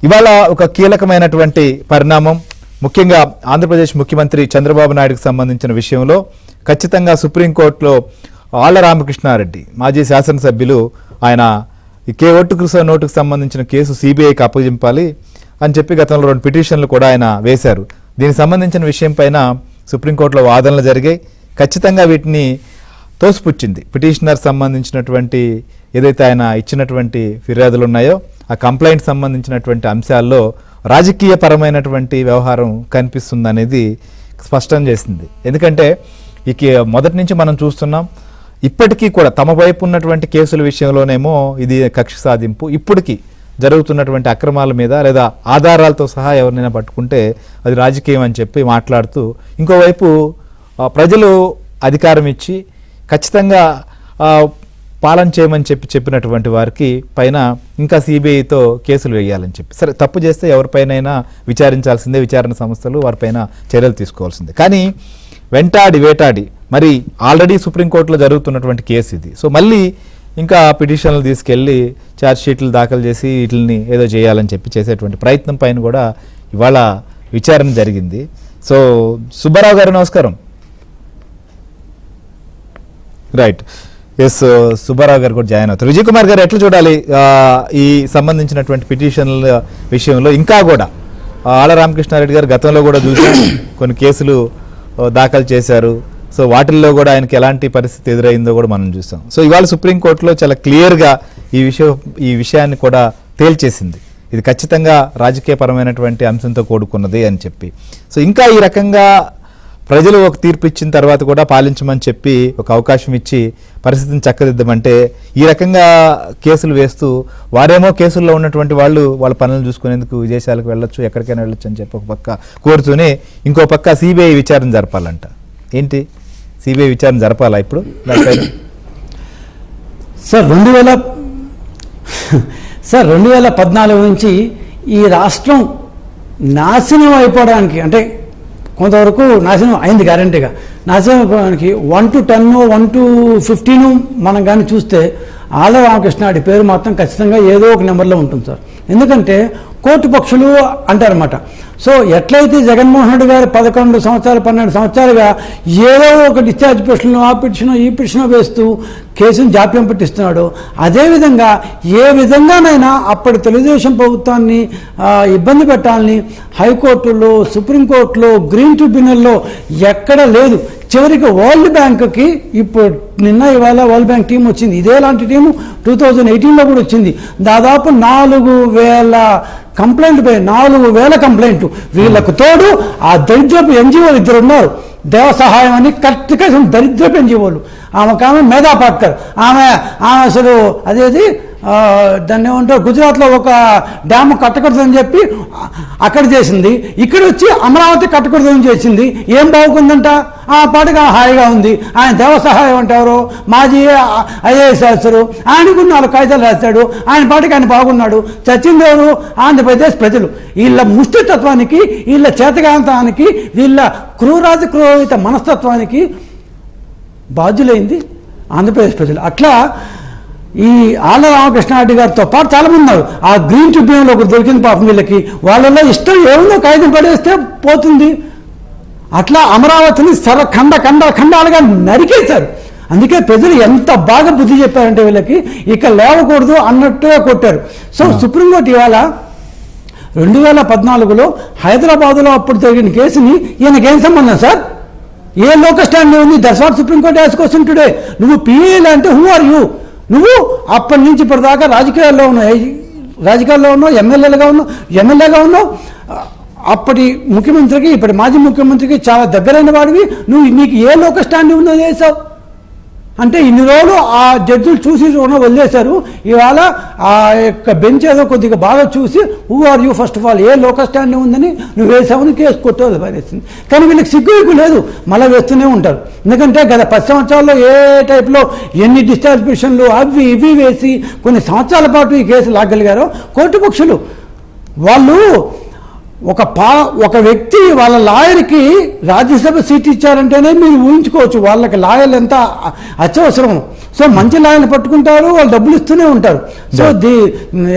ఇవాళ ఒక కీలకమైనటువంటి పరిణామం, ముఖ్యంగా ఆంధ్రప్రదేశ్ ముఖ్యమంత్రి చంద్రబాబు నాయుడుకు సంబంధించిన విషయంలో ఖచ్చితంగా సుప్రీంకోర్టులో ఆళ్ల రామకృష్ణారెడ్డి మాజీ శాసనసభ్యులు ఆయన ఈ నోటుకు సంబంధించిన కేసు సిబిఐకి అప్పగింపాలి అని చెప్పి గతంలో 2 పిటిషన్లు కూడా ఆయన వేశారు. దీనికి సంబంధించిన విషయం పైన సుప్రీంకోర్టులో వాదనలు జరిగాయి. ఖచ్చితంగా వీటిని తోసిపుచ్చింది. పిటిషనర్ సంబంధించినటువంటి ఏదైతే ఆయన ఇచ్చినటువంటి ఫిర్యాదులు ఉన్నాయో ఆ కంప్లైంట్ సంబంధించినటువంటి అంశాల్లో రాజకీయపరమైనటువంటి వ్యవహారం కనిపిస్తుందనేది స్పష్టం చేసింది. ఎందుకంటే మొదటి నుంచి మనం చూస్తున్నాం, ఇప్పటికీ కూడా తమ వైపు ఉన్నటువంటి కేసుల విషయంలోనేమో ఇది కక్ష సాధింపు, ఇప్పటికీ జరుగుతున్నటువంటి అక్రమాల మీద లేదా ఆధారాలతో సహా ఎవరినైనా పట్టుకుంటే అది రాజకీయం అని చెప్పి మాట్లాడుతూ, ఇంకోవైపు ప్రజలు అధికారం ఇచ్చి ఖచ్చితంగా పాలన చేయమని చెప్పినటువంటి వారికి పైన ఇంకా సిబిఐతో కేసులు వేయాలని చెప్పి, సరే తప్పు చేస్తే ఎవరిపైనైనా విచారించాల్సిందే, విచారణ సంస్థలు వారిపైన చర్యలు తీసుకోవాల్సిందే. కానీ వేటాడి మరి ఆల్రెడీ సుప్రీంకోర్టులో జరుగుతున్నటువంటి కేసు ఇది. సో మళ్ళీ ఇంకా పిటిషన్లు తీసుకెళ్ళి ఛార్జ్ షీట్లు దాఖలు చేసి వీటిని ఏదో చేయాలని చెప్పి చేసేటువంటి ప్రయత్నం పైన కూడా ఇవాళ విచారణ జరిగింది. సో సుబ్బారావు గారు నమస్కారం. రైట్, ఎస్, సుబ్బారావు గారు కూడా జాయిన్ అవుతారు. విజయ్ కుమార్ గారు ఎట్లా చూడాలి ఈ సంబంధించినటువంటి పిటిషన్ల విషయంలో? ఇంకా కూడా ఆళ్ల రామకృష్ణారెడ్డి గారు గతంలో కూడా చూసి కొన్ని కేసులు దాఖలు చేశారు. సో వాటిల్లో కూడా ఆయనకి ఎలాంటి పరిస్థితి ఎదురైందో కూడా మనం చూసాం. సో ఇవాళ సుప్రీంకోర్టులో చాలా క్లియర్గా ఈ విషయాన్ని కూడా తేల్చేసింది. ఇది ఖచ్చితంగా రాజకీయపరమైనటువంటి అంశంతో కూడుకున్నది అని చెప్పి. సో ఇంకా ఈ రకంగా ప్రజలు ఒక తీర్పు ఇచ్చిన తర్వాత కూడా పాలించమని చెప్పి ఒక అవకాశం ఇచ్చి పరిస్థితిని చక్కదిద్దామంటే ఈ రకంగా కేసులు వేస్తూ వారేమో కేసుల్లో ఉన్నటువంటి వాళ్ళ పనులు చూసుకునేందుకు విదేశాలకు వెళ్ళొచ్చు, ఎక్కడికైనా వెళ్ళొచ్చు అని చెప్పి ఒక పక్క కోరుతూనే ఇంకో పక్క సిబిఐ విచారణ జరపాలంట. ఏంటి సిబిఐ విచారణ జరపాలా ఇప్పుడు దానిపైన? సార్ 2014 నుంచి ఈ రాష్ట్రం నాశనం అయిపోవడానికి, అంటే కొంతవరకు నాశనం అయింది గ్యారంటీగా, నాశనం అయిపోవడానికి 1 to 10, 1 to 15 మనం కానీ చూస్తే ఆళ్ల రామకృష్ణారెడ్డి పేరు మాత్రం ఖచ్చితంగా ఏదో ఒక నెంబర్లో ఉంటుంది సార్. ఎందుకంటే కోర్టు పక్షులు అంటారన్నమాట. సో ఎట్లయితే జగన్మోహన్ రెడ్డి గారు 11 సంవత్సరాలు 12 సంవత్సరాలుగా ఏదో ఒక డిశ్చార్జ్ పిటిషను, ఆ పిటిషను, ఈ పిటిషను వేస్తూ కేసును జాప్యం పట్టిస్తున్నాడు, అదేవిధంగా ఏ విధంగానైనా అప్పటి తెలుగుదేశం ప్రభుత్వాన్ని ఇబ్బంది పెట్టాలని హైకోర్టులో, సుప్రీంకోర్టులో, గ్రీన్ ట్రిబ్యునల్లో ఎక్కడ లేదు. చివరికి వరల్డ్ బ్యాంకుకి ఇప్పుడు ఇవాళ వరల్డ్ బ్యాంక్ టీం వచ్చింది. ఇదేలాంటి టీము 2018లో కూడా వచ్చింది. దాదాపు 4000 కంప్లైంట్, 4000 కంప్లైంట్. వీళ్ళకు తోడు ఆ దరిద్రపు ఎన్జిఓలు 2 ఉన్నారు, దేవ సహాయం అని కరెక్ట్గా దరిద్రపు ఎన్జిఓలు. ఆమె మేధా పాట్కర్, ఆమె అసలు అదేది దాన్ని ఏమంటారు, గుజరాత్లో ఒక డ్యామ్ కట్టకూడదని చెప్పి అక్కడ చేసింది, ఇక్కడ వచ్చి అమరావతి కట్టకూడదని చేసింది. ఏం బాగుందంట? ఆ పాటగా హాయిగా ఉంది. ఆయన దేవ సహాయం అంటే ఎవరు? మాజీ ఐఏఎస్ ఆఫీసరు. ఆయనకు 4 కాగితాలు రాశాడు, ఆయన పాటకి ఆయన బాగున్నాడు. చచ్చింది ఎవరు? ఆంధ్రప్రదేశ్ ప్రజలు. వీళ్ళ ముష్టితత్వానికి, వీళ్ళ చేతకాంతానికి, వీళ్ళ క్రూరాతి మనస్తత్వానికి బాధ్యులైంది ఆంధ్రప్రదేశ్ ప్రజలు. అట్లా ఈ ఆళ్ల రామకృష్ణారెడ్డి గారితో పాటు చాలామంది ఉన్నారు. ఆ గ్రీన్ ట్రిబ్యునల్ ఒకటి దొరికింది పాపం వీళ్ళకి. వాళ్ళలో ఇష్టం ఏముందో కాగితం పడేస్తే పోతుంది. అట్లా అమరావతిని ఖండాలుగా నరికేశారు. అందుకే ప్రజలు ఎంత బాగా బుద్ధి చెప్పారంటే వీళ్ళకి ఇక లేవకూడదు అన్నట్టుగా కొట్టారు. సో సుప్రీంకోర్టు ఇవాళ 2014లో హైదరాబాదులో అప్పుడు జరిగిన కేసుని ఈయనకేం సంబంధం సార్? ఏ లోక స్టాండ్ ఉంది? That's what supreme court as question today. నువ్వు పిఏలు అంటే హూ ఆర్ యూ? నువ్వు అప్పటి నుంచి ఇప్పటిదాకా రాజకీయాల్లో ఉన్నావు, ఎమ్మెల్యేగా ఉన్నావు. అప్పటి ముఖ్యమంత్రికి, ఇప్పటి మాజీ ముఖ్యమంత్రికి చాలా దగ్గరైన వాడివి. నీకు ఏ లోక స్టాండ్ ఉందో చేసావు అంటే ఇన్ని రోజులు ఆ జడ్జిలు చూసి వదిలేశారు. ఇవాళ ఆ యొక్క బెంచ్ ఏదో కొద్దిగా బాగా చూసి who are you first of all, a local stand ఉందని నువ్వు వేసావని కేసు కొట్టేది పారేసింది. కానీ వీళ్ళకి సిగ్గు లేదు, మళ్ళీ వేస్తూనే ఉంటారు. ఎందుకంటే గత 10 సంవత్సరాల్లో ఏ టైప్లో ఎన్ని డిశ్చార్జ్ పిటిషన్లు అవి ఇవి వేసి కొన్ని సంవత్సరాల పాటు ఈ కేసు లాగలిగారో కోర్టు పక్షులు. వాళ్ళు ఒక వ్యక్తి వాళ్ళ లాయర్కి రాజ్యసభ సీట్ ఇచ్చారంటేనే మీరు ఊహించుకోవచ్చు వాళ్ళకి లాయర్లు ఎంత అత్యవసరం. సో మంచి లాయర్ని పట్టుకుంటారు, వాళ్ళు డబ్బులు ఇస్తూనే ఉంటారు. సో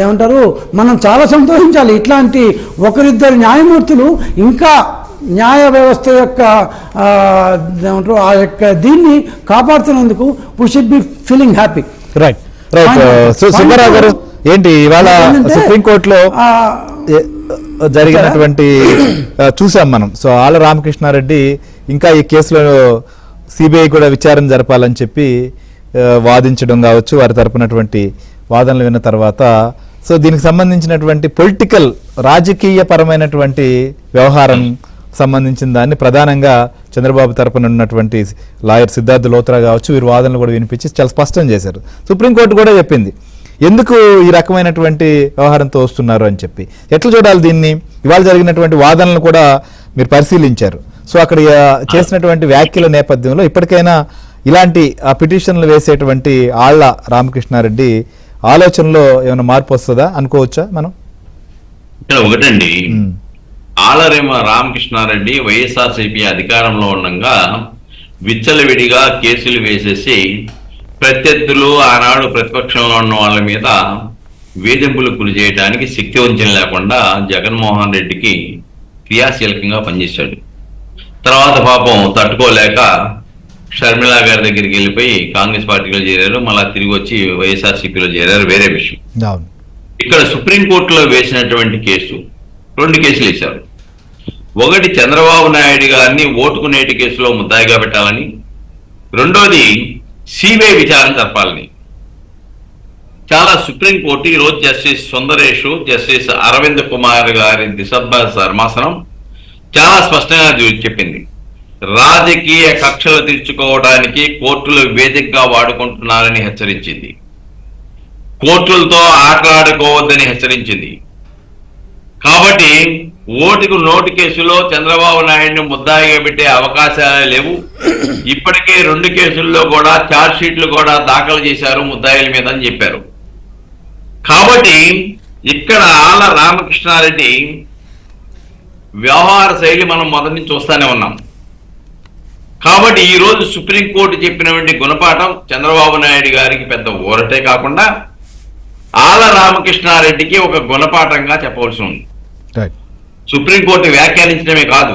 ఏమంటారు, మనం చాలా సంతోషించాలి. ఇట్లాంటి ఒకరిద్దరు న్యాయమూర్తులు ఇంకా న్యాయ వ్యవస్థ యొక్క ఏమంటారు ఆ యొక్క దీన్ని కాపాడుతున్నందుకు we should be feeling happy. Right right. So Subbarao గారు, ఏంటి ఇవాళ సుప్రీంకోర్టులో జరిగినటువంటి చూసాం మనం. సో ఆళ్ళ రామకృష్ణారెడ్డి ఇంకా ఈ కేసులో సిబిఐ కూడా విచారణ జరపాలని చెప్పి వాదించడం కావచ్చు, వారి తరపునటువంటి వాదనలు విన్న తర్వాత సో దీనికి సంబంధించినటువంటి పొలిటికల్ రాజకీయ పరమైనటువంటి వ్యవహారం సంబంధించిన దాన్ని ప్రధానంగా చంద్రబాబు తరపున ఉన్నటువంటి లాయర్ సిద్ధార్థ్ లోత్రా కావచ్చు, వీరి వాదనలు కూడా వినిపించి చాలా స్పష్టం చేశారు. సుప్రీంకోర్టు కూడా చెప్పింది ఎందుకు ఈ రకమైనటువంటి వ్యవహారంతో వస్తున్నారు అని చెప్పి. ఎట్లా చూడాలి దీన్ని? ఇవాళ జరిగినటువంటి వాదనలు కూడా మీరు పరిశీలించారు. సో అక్కడ చేసినటువంటి వ్యాఖ్యల నేపథ్యంలో ఇప్పటికైనా ఇలాంటి పిటిషన్లు వేసేటువంటి ఆళ్ల రామకృష్ణారెడ్డి ఆలోచనలో ఏమైనా మార్పు వస్తుందా అనుకోవచ్చా మనం? ఇక్కడ ఒకటండి, ఆళ్ల రామకృష్ణారెడ్డి వైఎస్ఆర్సీపీ అధికారంలో ఉండగా విచ్చలవిడిగా కేసులు వేసేసి ప్రత్యర్థులు ఆనాడు ప్రతిపక్షంలో ఉన్న వాళ్ళ మీద వేధింపులు గురి చేయడానికి శక్తి వంచన లేకుండా జగన్మోహన్ రెడ్డికి క్రియాశీలకంగా పనిచేశాడు. తర్వాత పాపం తట్టుకోలేక షర్మిలా గారి దగ్గరికి వెళ్ళిపోయి కాంగ్రెస్ పార్టీలో చేరారు, మళ్ళా తిరిగి వచ్చి వైఎస్ఆర్సీపీలో చేరారు, వేరే విషయం. ఇక్కడ సుప్రీంకోర్టులో వేసినటువంటి కేసు 2 కేసులు వేశారు. ఒకటి చంద్రబాబు నాయుడు గారిని ఓటుకు నేటి కేసులో ముద్దాయిగా పెట్టాలని, రెండోది సిబిఐ విచారణ జరపాలని. చాలా సుప్రీంకోర్టు ఈరోజు జస్టిస్ సుందరేష్, జస్టిస్ అరవింద్ కుమార్ గారి ధర్మాసనం చాలా స్పష్టంగా చెప్పింది, రాజకీయ కక్షలు తీర్చుకోవడానికి కోర్టులు వేదికగా వాడుకుంటున్నారని హెచ్చరించింది, కోర్టులతో ఆటలాడుకోవద్దని హెచ్చరించింది. కాబట్టి ఓటుకు నోటు కేసులో చంద్రబాబు నాయుడిని ముద్దాయిగా పెట్టే అవకాశాలే లేవు. ఇప్పటికే 2 కేసుల్లో కూడా ఛార్జ్ షీట్లు కూడా దాఖలు చేశారు ముద్దాయిల మీద అని చెప్పారు. కాబట్టి ఇక్కడ ఆళ్ల రామకృష్ణారెడ్డి వ్యవహార శైలి మనం మొదటి నుంచి చూస్తూనే ఉన్నాం. కాబట్టి ఈ రోజు సుప్రీంకోర్టు చెప్పినటువంటి గుణపాఠం చంద్రబాబు నాయుడు గారికి పెద్ద ఊరటే కాకుండా ఆళ్ల రామకృష్ణారెడ్డికి ఒక గుణపాఠంగా చెప్పవలసి ఉంది. సుప్రీంకోర్టు వ్యాఖ్యానించడమే కాదు,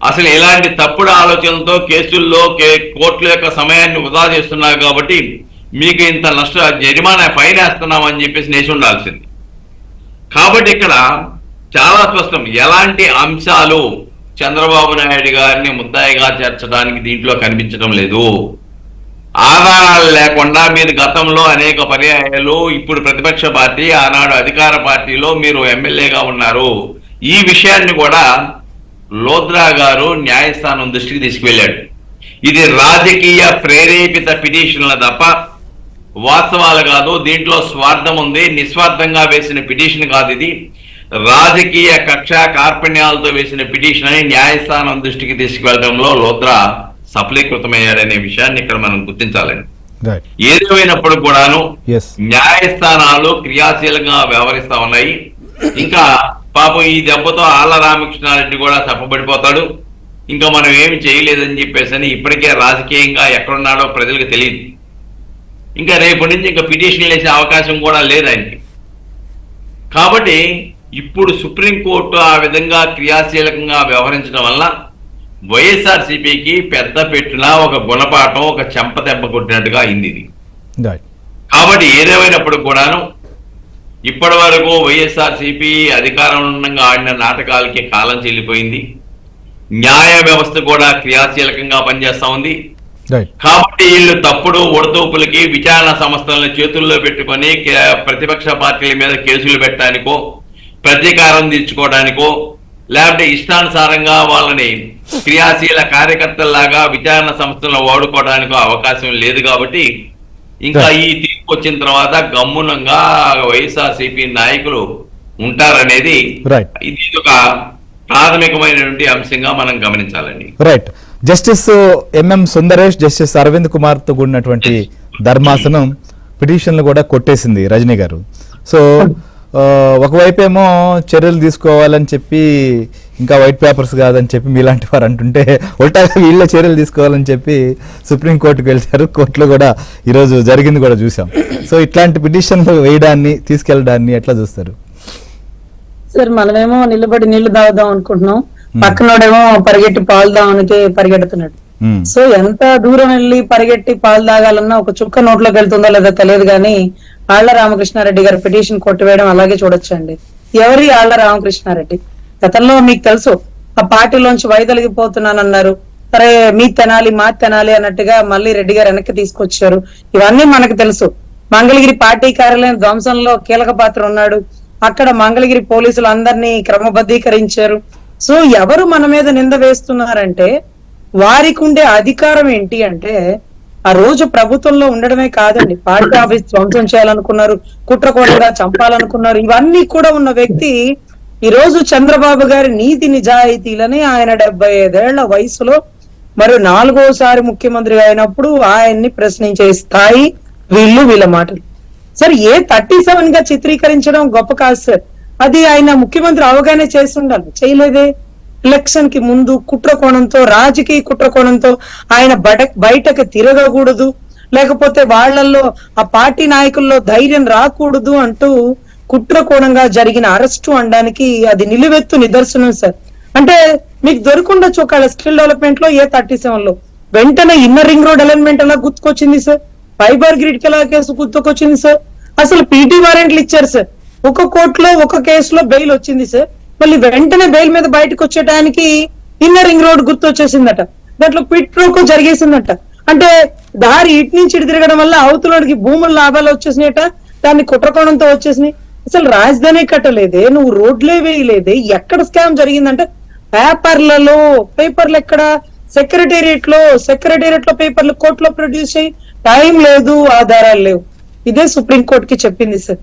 అసలు ఇలాంటి తప్పుడు ఆలోచనలతో కేసుల్లో కోర్టుల యొక్క సమయాన్ని వృధా చేస్తున్నారు కాబట్టి మీకు ఇంత జరిమానా ఫైన్ వేస్తున్నామని చెప్పేసి నేసి ఉండాల్సింది. కాబట్టి ఇక్కడ చాలా స్పష్టం, ఎలాంటి అంశాలు చంద్రబాబు నాయుడు గారిని ముద్దాయిగా చేర్చడానికి దీంట్లో కనిపించడం లేదు. ఆధారాలు లేకుండా మీరు గతంలో అనేక పర్యాయాలు, ఇప్పుడు ప్రతిపక్ష పార్టీ, ఆనాడు అధికార పార్టీలో మీరు ఎమ్మెల్యేగా ఉన్నారు. ఈ విషయాన్ని కూడా లోద్రా గారు న్యాయస్థానం దృష్టికి తీసుకువెళ్ళాడు. ఇది రాజకీయ ప్రేరేపిత పిటిషన్ల తప్ప వాస్తవాలు కాదు, దీంట్లో స్వార్థం ఉంది, నిస్వార్థంగా వేసిన పిటిషన్ కాదు, ఇది రాజకీయ కక్ష కార్పణ్యాలతో వేసిన పిటిషన్ అని న్యాయస్థానం దృష్టికి తీసుకువెళ్ళడంలో లోద్రా సఫలీకృతమయ్యాడనే విషయాన్ని ఇక్కడ మనం గుర్తించాలండి. ఏదేమైనప్పుడు కూడాను న్యాయస్థానాలు క్రియాశీలంగా వ్యవహరిస్తా ఉన్నాయి. ఇంకా పాపం ఈ దెబ్బతో ఆళ్ల రామకృష్ణారెడ్డి కూడా తప్పబడిపోతాడు, ఇంకా మనం ఏమి చేయలేదని చెప్పేసి ఇప్పటికే రాజకీయంగా ఎక్కడున్నాడో ప్రజలకు తెలియదు. ఇంకా రేపటి నుంచి ఇంకా పిటిషన్ వేసే అవకాశం కూడా లేదు ఆయనకి. కాబట్టి ఇప్పుడు సుప్రీంకోర్టు ఆ విధంగా క్రియాశీలకంగా వ్యవహరించడం వల్ల వైఎస్ఆర్సీపీకి పెద్ద పెట్టిన ఒక గుణపాఠం, ఒక చెంప దెబ్బ కొట్టినట్టుగా అయింది ఇది. కాబట్టి ఏదేమైనప్పుడు కూడాను ఇప్పటి వరకు వైఎస్ఆర్సీపీ అధికారంగా ఆడిన నాటకాలకి కాలం చెల్లిపోయింది. న్యాయ వ్యవస్థ కూడా క్రియాశీలకంగా పనిచేస్తా ఉంది. కాబట్టి వీళ్ళు తప్పుడు ఒడతూపులకి విచారణ సంస్థలను చేతుల్లో పెట్టుకొని ప్రతిపక్ష పార్టీల మీద కేసులు పెట్టడానికో, ప్రతీకారం తీర్చుకోవడానికో, లేకపోతే ఇష్టానుసారంగా వాళ్ళని క్రియాశీల కార్యకర్తల్లాగా విచారణ సంస్థలను వాడుకోవడానికో అవకాశం లేదు. కాబట్టి ఇంకా ఈ తీర్పు వచ్చిన తర్వాత గమ్మునంగా వైఎస్ఆర్సీపీ నాయకులు ఉంటారనేది ఇది ఒక ప్రాథమికమైనటువంటి అంశంగా మనం గమనించాలండి. Right. Justice MM Sundaresh, justice Aravind Kumar తో కూడినటువంటి ధర్మాసనం పిటిషన్లు కూడా కొట్టేసింది రజనీ గారు. సో ఒకవైపు ఏమో చర్యలు తీసుకోవాలని చెప్పి ఇంకా వైట్ పేపర్స్ కాదని చెప్పి మీలాంటి వారు అంటుంటే ఉల్టాగా వీళ్ళే చర్యలు తీసుకోవాలని చెప్పి సుప్రీంకోర్టుకు వెళ్తారు. కోర్టులో కూడా ఈరోజు జరిగింది కూడా చూసాం. సో ఇట్లాంటి పిటిషన్లు వేయడాన్ని తీసుకెళ్ళడాన్ని ఎట్లా చూస్తారు? సార్ మనమేమో నిలబడి నీళ్లు తాగుదాం అనుకుంటున్నాం, పక్కనోడేమో పరిగెట్టి పాలు దానికి పరిగెడుతున్నాడు. సో ఎంత దూరం వెళ్ళి పరిగెట్టి పాలు తాగాలన్నా ఒక చుక్క నోట్లోకి వెళ్తుందో లేదో తెలియదు కానీ ఆళ్ల రామకృష్ణారెడ్డి గారి పిటిషన్ కొట్టివేయడం అలాగే చూడొచ్చండి. ఎవరి ఆళ్ల రామకృష్ణారెడ్డి? గతంలో మీకు తెలుసు ఆ పార్టీలోంచి వైదొలిగిపోతున్నానన్నారు. సరే మీ తెనాలి మా తెనాలి అన్నట్టుగా మళ్ళీ రెడ్డి గారు వెనక్కి తీసుకొచ్చారు. ఇవన్నీ మనకు తెలుసు. మంగళగిరి పార్టీ కార్యాలయం ధ్వంసంలో కీలక పాత్ర ఉన్నాడు. అక్కడ మంగళగిరి పోలీసులు అందరినీ క్రమబద్ధీకరించారు. సో ఎవరు మన మీద నింద వేస్తున్నారంటే వారికి ఉండే అధికారం ఏంటి అంటే ఆ రోజు ప్రభుత్వంలో ఉండడమే కాదండి, పార్టీ ఆఫీస్ ధ్వంసం చేయాలనుకున్నారు, కుట్రకోణంగా చంపాలనుకున్నారు. ఇవన్నీ కూడా ఉన్న వ్యక్తి ఈ రోజు చంద్రబాబు గారి నీతి నిజాయితీలని ఆయన 75 ఏళ్ల వయసులో మరి 4వసారి ముఖ్యమంత్రి అయినప్పుడు ఆయన్ని ప్రశ్నించే స్థాయి వీళ్ళ మాటలు. సార్ A37 గా చిత్రీకరించడం గొప్ప కాదు సార్. అది ఆయన ముఖ్యమంత్రి అవగానే చేసి ఉండాలి, చేయలేదే. ఎలక్షన్ కి ముందు కుట్రకోణంతో, రాజకీయ కుట్రకోణంతో ఆయన బయటకు తిరగకూడదు, లేకపోతే వాళ్ళల్లో ఆ పార్టీ నాయకుల్లో ధైర్యం రాకూడదు అంటూ కుట్రకోణంగా జరిగిన అరెస్టు అనడానికి అది నిలువెత్తు నిదర్శనం సార్. అంటే మీకు దొరకుండొచ్చు ఒకవేళ స్కిల్ డెవలప్మెంట్ లో A37 లో వెంటనే ఇన్నర్ రింగ్ రోడ్ అలైన్మెంట్ ఎలా గుర్తుకొచ్చింది సార్, ఫైబర్ గ్రిడ్ కి ఎలా కేసు గుర్తుకొచ్చింది సార్, అసలు పీటీ వారెంట్లు ఇచ్చారు సార్, ఒక కోర్టులో ఒక కేసులో బెయిల్ వచ్చింది సార్, మళ్ళీ వెంటనే బెయిల్ మీద బయటకు వచ్చేటానికి ఇన్నర్ రింగ్ రోడ్ గుర్తు వచ్చేసిందట, దాంట్లో క్విట్ ప్రోకో జరిగేసిందట. అంటే దారి ఇటు నుంచి ఇటు తిరగడం వల్ల అవతలకి భూముల లాభాలు వచ్చేసినాయట, దాన్ని కుట్రకోణంతో వచ్చేసినాయి. అసలు రాజధాని కట్టలేదే, నువ్వు రోడ్లే వేయలేదే, ఎక్కడ స్కామ్ జరిగిందంటే పేపర్లు ఎక్కడ, సెక్రటేరియట్ లో పేపర్లు కోర్టులో ప్రొడ్యూస్ చేయి, టైం లేదు, ఆధారాలు లేవు. ఇదే సుప్రీంకోర్టుకి చెప్పింది సార్.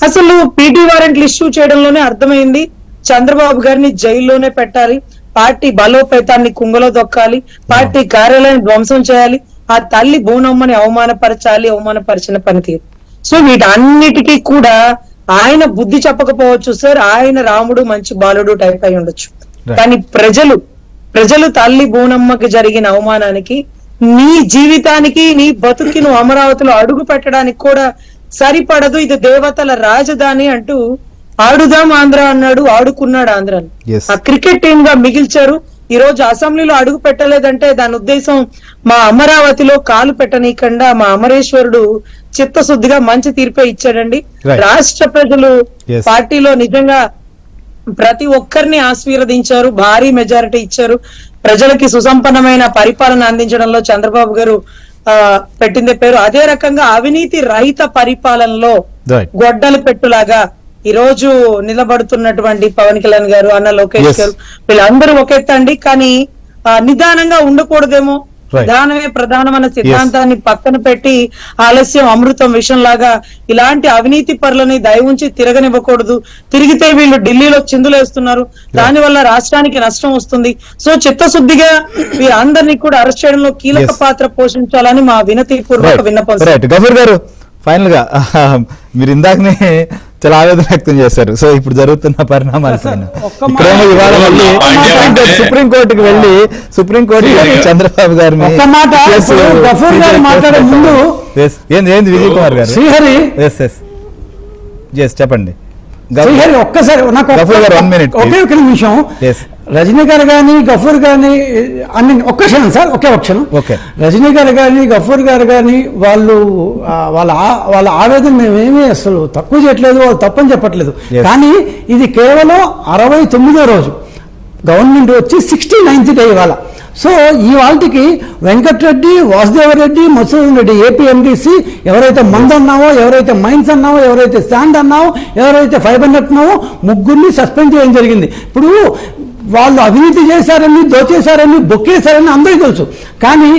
అసలు పీటీ వారెంట్లు ఇష్యూ చేయడంలోనే అర్థమైంది చంద్రబాబు గారిని జైల్లోనే పెట్టాలి, పార్టీ బలోపేతాన్ని కుంగలో దొక్కాలి, పార్టీ కార్యాలయాన్ని ధ్వంసం చేయాలి, ఆ తల్లి బోనమ్మని అవమానపరిచిన పనితీరు. సో వీటన్నిటికీ కూడా ఆయన బుద్ధి చెప్పకపోవచ్చు సార్, ఆయన రాముడు మంచి బాలుడు టైప్ అయి ఉండొచ్చు, కానీ ప్రజలు తల్లి బోనమ్మకి జరిగిన అవమానానికి, నీ జీవితానికి, నీ బతుకి నువ్వు అమరావతిలో అడుగు పెట్టడానికి కూడా సరిపడదు, ఇది దేవతల రాజధాని అంటూ ఆడుదాం ఆంధ్ర అన్నాడు, ఆడుకున్నాడు ఆంధ్రాని. ఆ క్రికెట్ టీమ్ గా మిగిల్చారు. ఈ రోజు అసెంబ్లీలో అడుగు పెట్టలేదంటే దాని ఉద్దేశం మా అమరావతిలో కాలు పెట్టనీయకుండా మా అమరేశ్వరుడు చిత్తశుద్ధిగా మంచి తీర్పే ఇచ్చాడండి. రాష్ట్ర ప్రజలు పార్టీలో నిజంగా ప్రతి ఒక్కరిని ఆశీర్వదించారు, భారీ మెజారిటీ ఇచ్చారు. ప్రజలకి సుసంపన్నమైన పరిపాలన అందించడంలో చంద్రబాబు గారు పెట్టిందే పేరు. అదే రకంగా అవినీతి రహిత పరిపాలనలో గొడ్డలి పెట్టులాగా ఈ రోజు నిలబడుతున్నటువంటి పవన్ కళ్యాణ్ గారు, అన్న లోకేష్ గారు, వీళ్ళందరూ ఒకెత్తండి, కానీ నిదానంగా ఉండకూడదేమో. నిదానమే ప్రధానం అన్న సిద్ధాంతాన్ని పక్కన పెట్టి ఆలస్యం అమృతం విషయం లాగా ఇలాంటి అవినీతి పరులని దయ ఉంచి తిరగనివ్వకూడదు. తిరిగితే వీళ్ళు ఢిల్లీలో చిందులేస్తున్నారు, దాని వల్ల రాష్ట్రానికి నష్టం వస్తుంది. సో చిత్తశుద్ధిగా వీరందరినీ కూడా అరెస్ట్ చేయడంలో కీలక పాత్ర పోషించాలని మా వినతి పూర్వక విన్నపం. గఫూర్ గారు, ఫైనల్ గా మీరు ఇందాకనే చాలా ఆవేదన వ్యక్తం చేశారు. సో ఇప్పుడు జరుగుతున్న పరిణామాలు సుప్రీంకోర్టుకి వెళ్ళి చంద్రబాబు గారిని మాట్లాడే ముందు ఏంది విజయ్ కుమార్ గారు శ్రీహరి చెప్పండి. శ్రీహరి ఒక్కసారి నాకు ఒకే నిమిషం, రజనీ గారు కానీ గఫూర్ గాని అన్ని ఒక్క క్షణం సార్, ఒకే క్షణం. రజనీ గారు కానీ గఫూర్ గారు కానీ వాళ్ళ ఆవేదన మేమేమీ అసలు తక్కువ చేయట్లేదు, వాళ్ళు తప్పని చెప్పట్లేదు. కానీ ఇది కేవలం 69వ రోజు, గవర్నమెంట్ వచ్చి 69th డే ఇవాళ. సో ఈ వాళ్ళకి వెంకటరెడ్డి, వాసుదేవరెడ్డి, మధుసూదన్ రెడ్డి ఏపీఎండిసి, ఎవరైతే మంద్ అన్నావో, ఎవరైతే మైన్స్ అన్నావో, ఎవరైతే శాండ్ అన్నావో, ఎవరైతే ఫైబర్ నెట్ అన్నావో, ముగ్గురిని సస్పెండ్ చేయడం జరిగింది. ఇప్పుడు వాళ్ళు అవినీతి చేశారని, దోచేశారని, బొక్కేశారని అందరికీ తెలుసు. కానీ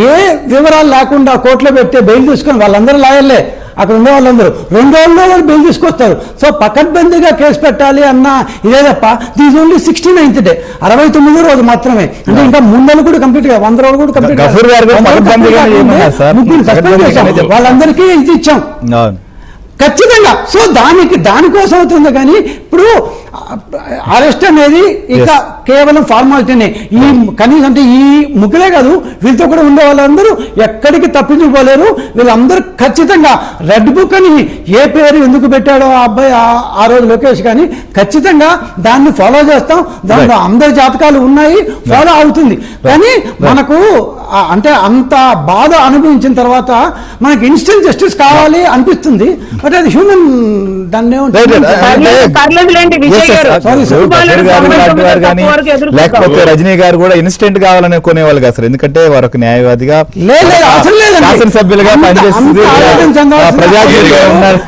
ఏ వివరాలు లేకుండా కోర్టులో పెడితే బెయిల్ తీసుకొని వాళ్ళందరూ లాయర్లే, అక్కడ ఉండే వాళ్ళందరూ 2 రోజుల్లో వాళ్ళు బెయిల్ తీసుకొస్తారు. సో పకడ్బందీగా కేసు పెట్టాలి అన్న ఇదే తప్ప దీస్ ఓన్లీ 69th డే, 69వ రోజు మాత్రమే. అంటే ఇంకా 3 నెలలు కూడా కంప్లీట్ గా 100 రోజులు కూడా కంప్లీట్ వాళ్ళందరికీ ఇది ఇచ్చాం. ఖచ్చితంగా. సో దానికోసం అవుతుంది. కానీ ఇప్పుడు అరెస్ట్ అనేది ఇక కేవలం ఫార్మాలిటీనే. ఈ కనీసం అంటే ఈ ముగ్గురే కాదు, వీళ్ళతో కూడా ఉండే వాళ్ళందరూ ఎక్కడికి తప్పించుకోలేరు. వీళ్ళందరూ ఖచ్చితంగా రెడ్ బుక్ అని ఏ పేరు ఎందుకు పెట్టాడో ఆ అబ్బాయి ఆ రోజు లోకేష్, కానీ ఖచ్చితంగా దాన్ని ఫాలో చేస్తాం. దాంట్లో అందరి జాతకాలు ఉన్నాయి, ఫాలో అవుతుంది. కానీ మనకు అంటే అంత బాధ అనుభవించిన తర్వాత మనకి ఇన్స్టెంట్ జస్టిస్ కావాలి అనిపిస్తుంది. బట్ అది హ్యూమన్ దాన్ని లేకపోతే రజనీ గారు కూడా ఇన్స్టెంట్ కావాలని కొనేవాళ్ళు కాదు సార్. ఎందుకంటే వారు ఒక న్యాయవాదిగా, శాసనసభ్యులుగా పనిచేస్తుంది, ప్రజాజీవిగా ఉన్నారు.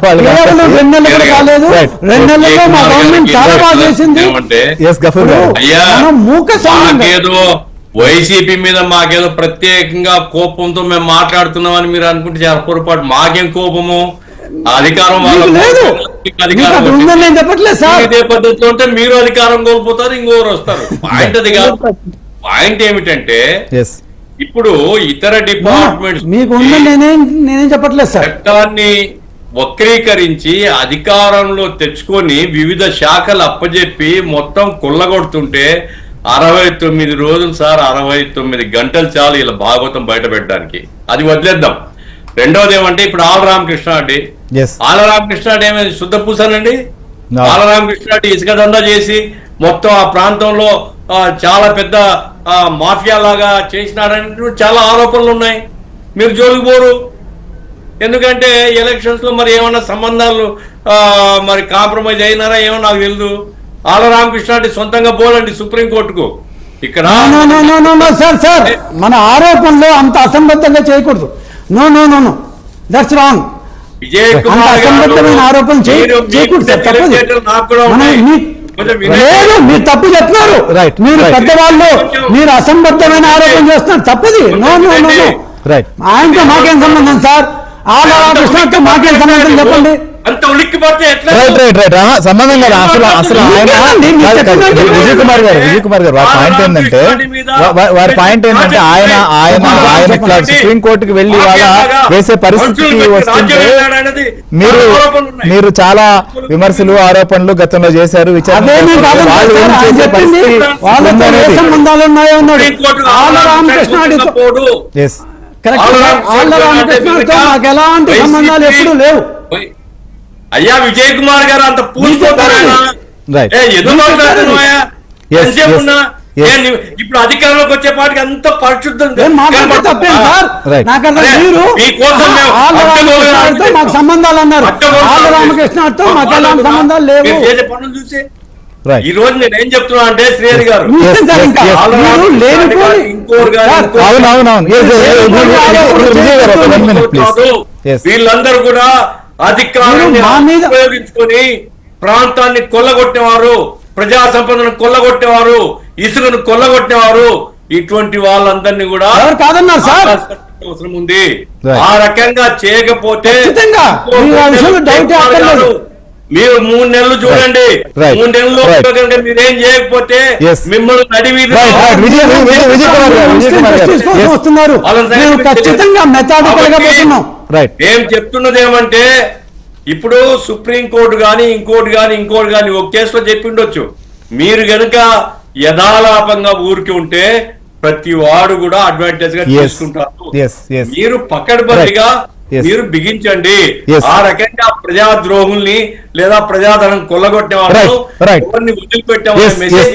వైసీపీ మీద మాకేదో ప్రత్యేకంగా కోపంతో మేము మాట్లాడుతున్నామని మీరు అనుకుంటే చాలా పొరపాటు. మాకేం కోపము, అధికారం ఇదే పద్ధతిలో ఉంటే మీరు అధికారం కోల్పోతారు, ఇంకోరు వస్తారు. పాయింట్ అది కాదు. పాయింట్ ఏమిటంటే ఇప్పుడు ఇతర డిపార్ట్మెంట్స్ నేనేం చెప్పట్లేదు సార్, చట్టాన్ని వక్రీకరించి అధికారంలో తెచ్చుకొని వివిధ శాఖలు అప్పజెప్పి మొత్తం కొల్లగొడుతుంటే 69 రోజులు సార్, 69 గంటలు చాలు ఇలా భాగవతం బయట పెట్టడానికి. అది వదిలేద్దాం. రెండవది ఏమంటే ఇప్పుడు ఆల రామకృష్ణారెడ్డి ఏమైంది, శుద్ధ పూసానండి. ఆల రామకృష్ణారెడ్డి ఇసుక దందా చేసి మొత్తం ఆ ప్రాంతంలో చాలా పెద్ద మాఫియా లాగా చేసినాడని చాలా ఆరోపణలు ఉన్నాయి. మీరు జోలికి పోరు. ఎందుకంటే ఎలక్షన్స్ లో మరి ఏమన్నా సంబంధాలు మరి కాంప్రమైజ్ అయినారా ఏమో నాకు తెలియదు. ఆల రామకృష్ణారెడ్డి సొంతంగా పోలండి సుప్రీంకోర్టుకు. ఇక్కడ సార్ మన ఆరోపణలో అంత అసంబద్ధంగా చేయకూడదు. No no no no that's wrong. Vijay Kumar అసంబద్ధమైన ఆరోపణ చేయకూడదు సార్, తప్పదు. లేదు, మీరు తప్పు చెప్తున్నారు. మీరు పెద్దవాళ్ళు, మీరు అసంబద్ధమైన ఆరోపణ చేస్తున్నారు, తప్పది. No no no no. ఆయనతో మాకేం సంబంధం సార్? ఆల రామకృష్ణతో మాకేం సంబంధం చెప్పండి. అంత ఉలిక్కిపోతే సంబంధం కదా అసలు. విజయ్ కుమార్ గారు వారి పాయింట్ ఏంటంటే ఆయన సుప్రీంకోర్టుకి వెళ్లి వాళ్ళ వేసే పరిస్థితి వస్తుంటే మీరు చాలా విమర్శలు ఆరోపణలు గతంలో చేశారు. ఎలాంటి సంబంధాలు ఎప్పుడూ లేవు. అయ్యా విజయ్ కుమార్ గారు అంత ఇప్పుడు అధికారంలోకి వచ్చే పాటికి అంత పరిశుద్ధంగా మాకు సంబంధాలు అన్నారు. రామకృష్ణతో మాకు ఎలాంటి సంబంధాలు లేవు. పనులు చూసి ఈ రోజు నేను ఏం చెప్తున్నా అంటే శ్రీహరి గారు వీళ్ళందరూ కూడా అధికారాన్ని ఉపయోగించుకొని ప్రాంతాన్ని కొల్లగొట్టేవారు, ప్రజా సంపదను కొల్లగొట్టేవారు, ఇసుకను కొల్లగొట్టేవారు. ఇటువంటి వాళ్ళందరినీ కూడా కాదన్నారు సార్, అవసరం ఉంది. ఆ రకంగా చేయకపోతే మీరు 3 నెలలు చూడండి, 3 నెలల్లో మీరేం చేయకపోతే మిమ్మల్ని నడివీధి ఏం చెప్తున్నది ఏమంటే ఇప్పుడు సుప్రీంకోర్టు గాని ఇంకోటి గాని ఒక కేసులో చెప్పిండొచ్చు. మీరు గనుక యథాలాపంగా ఊరికి ఉంటే ప్రతి వాడు కూడా అడ్వాంటేజ్ గా తీసుకుంటారు. మీరు పకడ్బందీగా మీరు బిగించండి. ఆ రకంగా ప్రజాద్రోహుల్ని లేదా ప్రజాధనం కొల్లగొట్టే వాళ్ళని వదిలిపెట్టే మెసేజ్